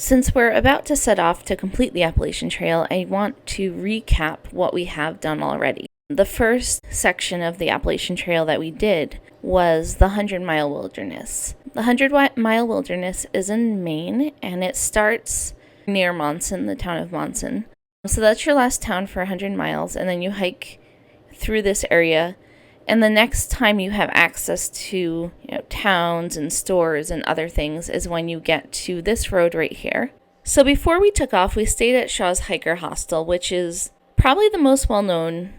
Since we're about to set off to complete the Appalachian Trail, I want to recap what we have done already. The first section of the Appalachian Trail that we did was the 100-mile wilderness. The 100-mile wilderness is in Maine, and it starts near Monson, the town of Monson. So that's your last town for 100 miles, and then you hike through this area. And the next time you have access to, towns and stores and other things is when you get to this road right here. So before we took off, we stayed at Shaw's Hiker Hostel, which is probably the most well-known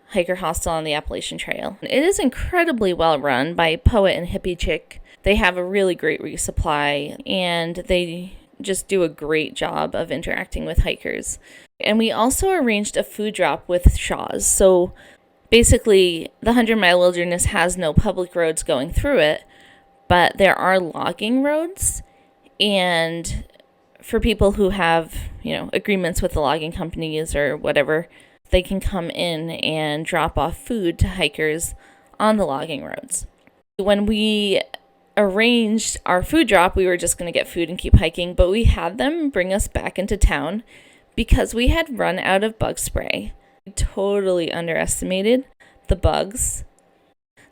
hiker hostel on the Appalachian Trail. It is incredibly well run by Poet and Hippie Chick. They have a really great resupply, and they just do a great job of interacting with hikers. And we also arranged a food drop with Shaw's. So basically, the 100-mile wilderness has no public roads going through it, but there are logging roads. And for people who have, agreements with the logging companies or whatever, they can come in and drop off food to hikers on the logging roads. When we arranged our food drop, we were just going to get food and keep hiking, but we had them bring us back into town because we had run out of bug spray. We totally underestimated the bugs.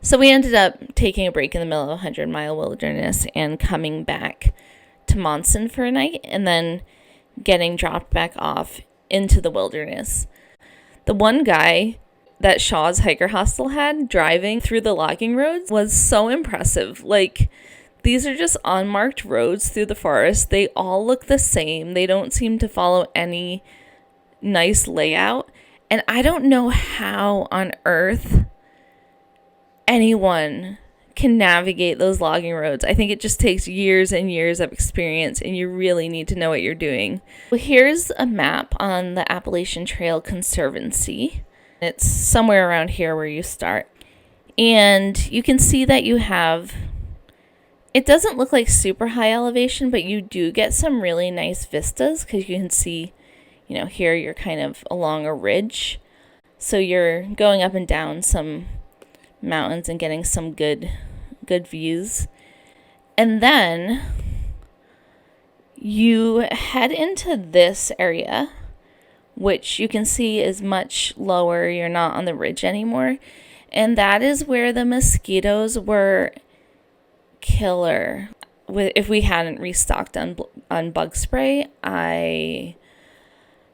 So we ended up taking a break in the middle of a 100-mile wilderness and coming back to Monson for a night and then getting dropped back off into the wilderness. The one guy that Shaw's Hiker Hostel had driving through the logging roads was so impressive. Like, these are just unmarked roads through the forest. They all look the same. They don't seem to follow any nice layout. And I don't know how on earth anyone can navigate those logging roads. I think it just takes years and years of experience, and you really need to know what you're doing. Well, here's a map on the Appalachian Trail Conservancy. It's somewhere around here where you start. And you can see that you have, it doesn't look like super high elevation, but you do get some really nice vistas because you can see, here you're kind of along a ridge. So you're going up and down some mountains and getting some good views. And then you head into this area, which you can see is much lower. You're not on the ridge anymore. And that is where the mosquitoes were killer. If we hadn't restocked on bug spray,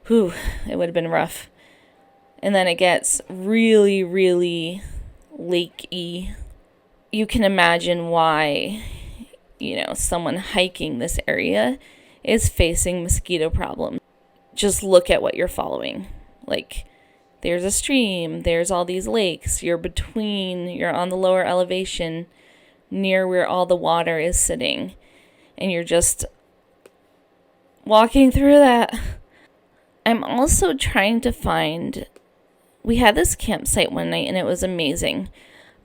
it would have been rough. And then it gets really, really lakey. You can imagine why, someone hiking this area is facing mosquito problems. Just look at what you're following. Like, there's a stream, there's all these lakes, you're on the lower elevation near where all the water is sitting, and you're just walking through that. I'm also trying to find, we had this campsite one night and it was amazing,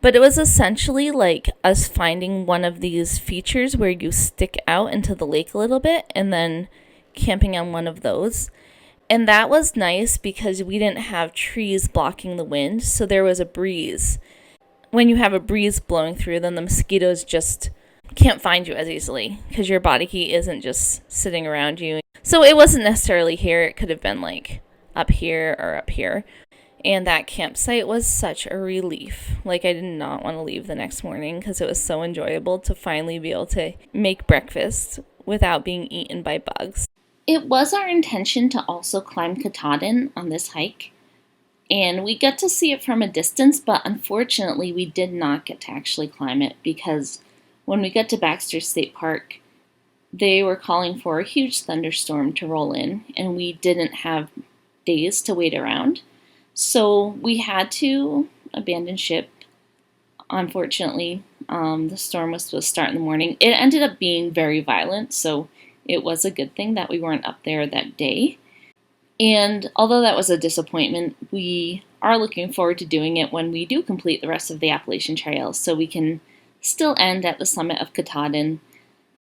but it was essentially like us finding one of these features where you stick out into the lake a little bit and then camping on one of those. And that was nice because we didn't have trees blocking the wind, so there was a breeze. When you have a breeze blowing through, then the mosquitoes just can't find you as easily because your body heat isn't just sitting around you. So it wasn't necessarily here. It could have been like up here or up here. And that campsite was such a relief. Like, I did not want to leave the next morning because it was so enjoyable to finally be able to make breakfast without being eaten by bugs. It was our intention to also climb Katahdin on this hike, and we got to see it from a distance, but unfortunately we did not get to actually climb it because when we got to Baxter State Park, they were calling for a huge thunderstorm to roll in, and we didn't have days to wait around. So we had to abandon ship. Unfortunately, the storm was supposed to start in the morning. It ended up being very violent, so it was a good thing that we weren't up there that day. And although that was a disappointment, we are looking forward to doing it when we do complete the rest of the Appalachian Trail, so we can still end at the summit of Katahdin